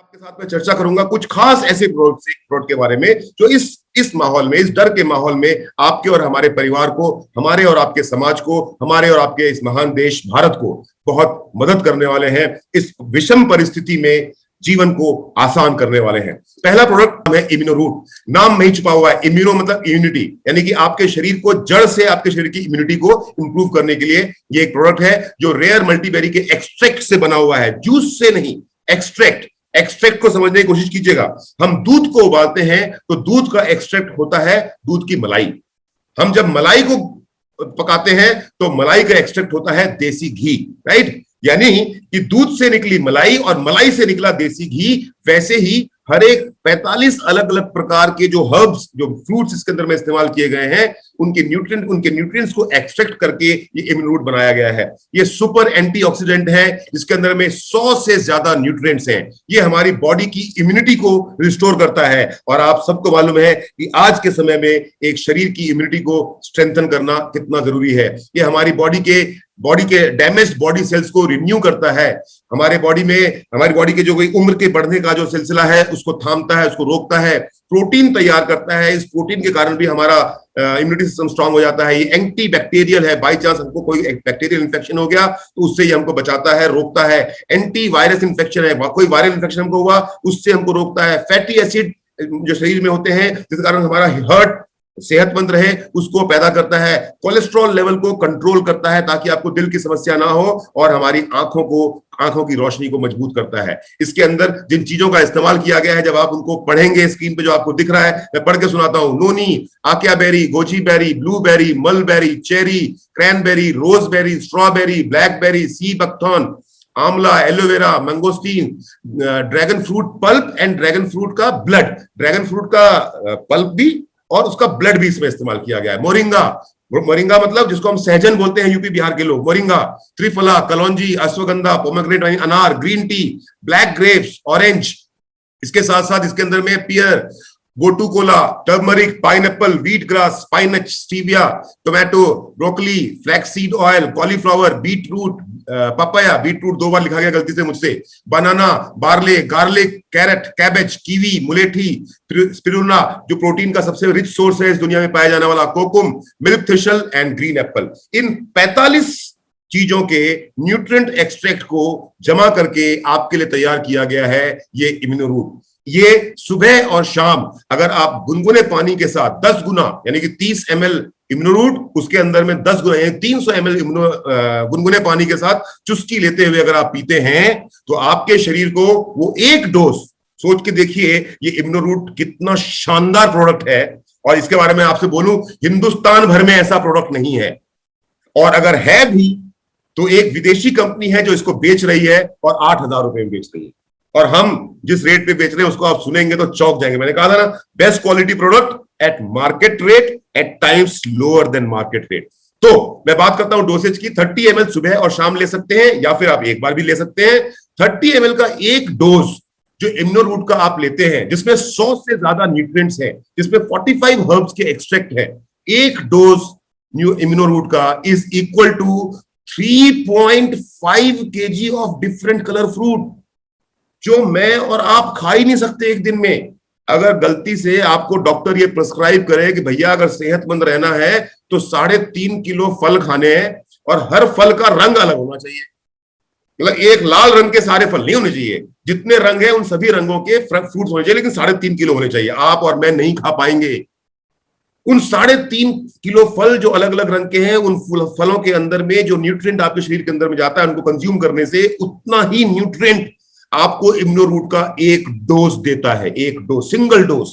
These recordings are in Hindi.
आपके साथ में चर्चा करूंगा कुछ खास ऐसे प्रोडक्ट के बारे में जो इस माहौल में, इस डर के माहौल में आपके और हमारे परिवार को, हमारे और आपके समाज को, हमारे और आपके इस महान देश भारत को बहुत मदद करने वाले हैं। इस विषम परिस्थिति में जीवन को आसान करने वाले हैं। पहला प्रोडक्ट है इम्यूनो रूट। नाम में ही छुपा हुआ है, इम्यूनो मतलब इम्यूनिटी, यानी कि आपके शरीर को जड़ से आपके शरीर की इम्यूनिटी को इंप्रूव करने के लिए ये एक प्रोडक्ट है जो रेयर मल्टीबेरी के एक्सट्रैक्ट से बना हुआ है, जूस से नहीं। एक्सट्रैक्ट को समझने की कोशिश कीजिएगा। हम दूध को उबालते हैं तो दूध का एक्सट्रैक्ट होता है दूध की मलाई। हम जब मलाई को पकाते हैं तो मलाई का एक्सट्रैक्ट होता है देसी घी, राइट। यानी कि दूध से निकली मलाई और मलाई से निकला देसी घी। वैसे ही हर एक 45 अलग अलग प्रकार के जो हर्ब्स, जो फ्रूट्स इसके अंदर में इस्तेमाल किए गए हैं, उनके न्यूट्रिएंट्स को एक्सट्रैक्ट करके ये इम्यून रूट बनाया गया है। ये सुपर एंटीऑक्सीडेंट है जिसके अंदर में 100 से ज्यादा न्यूट्रिएंट्स हैं। ये हमारी बॉडी की इम्यूनिटी को रिस्टोर करता है। और आप सबको मालूम है कि आज के समय में एक शरीर की इम्यूनिटी को स्ट्रेंथन करना कितना जरूरी है। ये हमारी बॉडी के डैमेज्ड बॉडी सेल्स को रिन्यू करता है। हमारी बॉडी के जो कोई उम्र के बढ़ने का जो सिलसिला है उसको थामता है, उसको रोकता है। प्रोटीन तैयार करता है। इस प्रोटीन के कारण भी हमारा इम्यूनिटी सिस्टम स्ट्रांग हो जाता है। ये एंटी बैक्टीरियल है। बाई चांस हमको कोई बैक्टीरियल इन्फेक्शन हो गया तो उससे ये हमको बचाता है, रोकता है। एंटी वायरस इन्फेक्शन है, कोई वायरल इन्फेक्शन हमको हुआ उससे हमको रोकता है। फैटी एसिड जो शरीर में होते हैं जिसके कारण हमारा हार्ट सेहतमंद रहे उसको पैदा करता है। कोलेस्ट्रॉल लेवल को कंट्रोल करता है ताकि आपको दिल की समस्या ना हो। और हमारी आंखों की रोशनी को मजबूत करता है। इसके अंदर जिन चीजों का इस्तेमाल किया गया है, जब आप उनको पढ़ेंगे, स्क्रीन पे जो आपको दिख रहा है मैं पढ़ के सुनाता हूं। Noni, acai berry, goji berry, blueberry, mulberry, cherry, cranberry, raspberry, strawberry, blackberry, sea buckthorn, आंवला, aloe vera, mangosteen, dragon fruit pulp and dragon fruit का ब्लड। ड्रैगन फ्रूट का पल्प भी और उसका ब्लड भी इसमें इस्तेमाल किया गया है। मोरिंगा मतलब जिसको हम सहजन बोलते हैं यूपी बिहार के लोग, मोरिंगा, त्रिफला, कलौंजी, अश्वगंधा, पोमेग्रेनेट, अनार, green tea, black grapes, orange. इसके साथ साथ इसके अंदर में pear, gotu kola, turmeric, pineapple, wheat grass, spinach, stevia, tomato, broccoli, flaxseed oil, cauliflower, beetroot, papaya, beetroot 2 बार लिखा गया गलती से मुझसे, banana, barley, garlic, carrot, cabbage, kiwi, mulethi, spirulina जो प्रोटीन का सबसे रिच सोर्स है इस दुनिया में पाया जाने वाला, kokum, milk thistle and green apple. इन 45 चीजों के न्यूट्रिएंट एक्सट्रैक्ट को जमा करके आपके लिए तैयार किया गया है ये इम्यूनो रूट। ये सुबह और शाम अगर आप गुनगुने पानी के साथ 10 गुना यानी कि 30 ml इम्यूनो रूट, उसके अंदर में 10 गुना यानी 300 ml गुनगुने पानी के साथ चुस्की लेते हुए अगर आप पीते हैं तो आपके शरीर को वो एक डोज, सोच के देखिए ये इम्यूनो रूट कितना शानदार प्रोडक्ट है। और इसके बारे में आपसे बोलूं, हिंदुस्तान भर में ऐसा प्रोडक्ट नहीं है, और अगर है भी तो एक विदेशी कंपनी है जो इसको बेच रही है और 8,000 रुपए में बेच रही है। और हम जिस रेट पे बेच रहे हैं उसको आप सुनेंगे तो चौंक जाएंगे। मैंने कहा था ना, best quality product at market rate, at times lower than market rate. तो मैं बात करता हूं डोसेज की। 30 ml सुबह और शाम ले सकते हैं या फिर आप एक बार भी ले सकते हैं। 30 ml का एक डोज जो इम्यूनो रूट का आप लेते हैं, जिसमें 100 से ज्यादा न्यूट्रिएंट्स हैं, जिसमें 45 हर्ब्स के एक्सट्रैक्ट है, एक डोज इम्यूनो रूट का is equal to 3.5 kg of different colour fruit, जो मैं और आप खा ही नहीं सकते एक दिन में। अगर गलती से आपको डॉक्टर ये प्रिस्क्राइब करे कि भैया अगर सेहतमंद रहना है तो 3.5 किलो फल खाने हैं और हर फल का रंग अलग होना चाहिए। मतलब एक लाल रंग के सारे फल नहीं होने चाहिए, जितने रंग हैं उन सभी रंगों के फ्रूट्स होने चाहिए, लेकिन 3.5 किलो होने चाहिए। आप और मैं नहीं खा पाएंगे उन 3.5 किलो फल जो अलग अलग रंग के हैं। उन फलों के अंदर में जो न्यूट्रिएंट आपके शरीर के अंदर में जाता है, उनको कंज्यूम करने से उतना ही न्यूट्रिएंट आपको इम्यूनो रूट का एक डोज देता है। एक डोज, सिंगल डोज।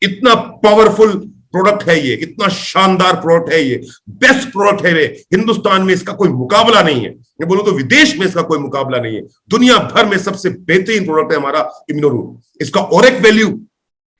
इतना पावरफुल प्रोडक्ट है ये, इतना शानदार प्रोडक्ट है ये, बेस्ट प्रोडक्ट है ये। हिंदुस्तान में इसका कोई मुकाबला नहीं है, मैं बोलूं तो विदेश में इसका कोई मुकाबला नहीं है। दुनिया भर में सबसे बेहतरीन प्रोडक्ट है हमारा इम्यूनो रूट। इसका ओरेक वैल्यू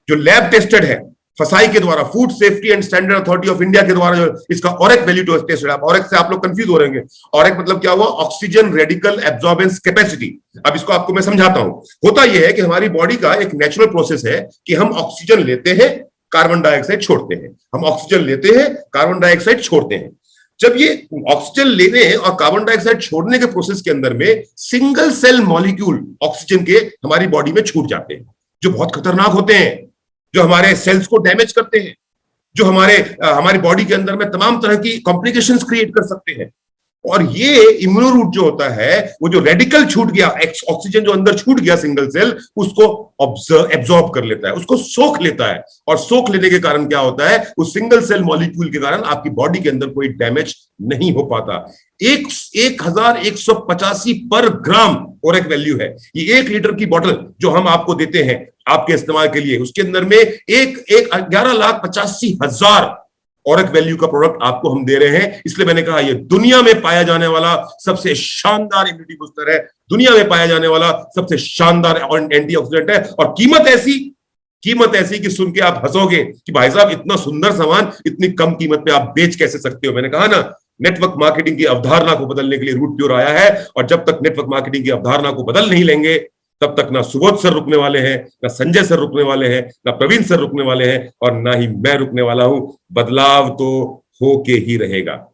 जो लैब टेस्टेड है फसाई के द्वारा, food safety and standard authority of India के द्वारा जो इसका ऑरेक वैल्यू टेस्टेड है। ऑरेक से आप लोग कंफ्यूज हो रहेंगे। ऑरेक मतलब क्या हुआ? Oxygen radical absorbance capacity. अब इसको आपको मैं समझाता हूं। होता यह है कि हमारी बॉडी का एक नेचुरल प्रोसेस है कि हम ऑक्सीजन लेते हैं, कार्बन डाइऑक्साइड छोड़ते हैं। हम ऑक्सीजन लेते हैं, कार्बन डाइऑक्साइड छोड़ते हैं। जब ये ऑक्सीजन लेने और कार्बन डाइऑक्साइड छोड़ने के प्रोसेस के अंदर में सिंगल सेल मॉलिक्यूल ऑक्सीजन के हमारी बॉडी में छूट जाते हैं, जो बहुत खतरनाक होते हैं, जो हमारे सेल्स को डैमेज करते हैं, जो हमारी बॉडी के अंदर में तमाम तरह की कॉम्प्लिकेशंस क्रिएट कर सकते हैं। और ये इम्यूनो रूट जो होता है, वो जो रेडिकल छूट गया, ऑक्सीजन जो अंदर छूट गया सिंगल सेल, उसको एब्जॉर्ब कर लेता है, उसको सोख लेता है। और सोख लेने के कारण क्या होता है, उस सिंगल सेल मॉलिक्यूल के कारण आपकी बॉडी के अंदर कोई डैमेज नहीं हो पाता। 1185 पर ग्राम ओरेक वैल्यू है। ये 1 लीटर की बोतल जो हम आपको देते हैं आपके इस्तेमाल के लिए, उसके अंदर में 11,85,000 ओरेक वैल्यू का प्रोडक्ट आपको हम दे रहे हैं। इसलिए मैंने कहा ये दुनिया में पाया जाने वाला सबसे शानदार इम्यूनिटी बूस्टर है, दुनिया में पाया जाने वाला सबसे शानदार एंटीऑक्सीडेंट है। और कीमत ऐसी कि सुन के आप हंसोगे कि भाई साहब इतना सुंदर सामान इतनी कम कीमत पे आप बेच कैसे सकते हो। मैंने कहा ना, नेटवर्क मार्केटिंग की अवधारणा को बदलने के लिए रूट प्योर आया है। और जब तक नेटवर्क मार्केटिंग की अवधारणा को बदल नहीं लेंगे, तब तक ना सुबोध सर रुकने वाले हैं, ना संजय सर रुकने वाले हैं, ना प्रवीण सर रुकने वाले हैं, और ना ही मैं रुकने वाला हूं। बदलाव तो होके ही रहेगा।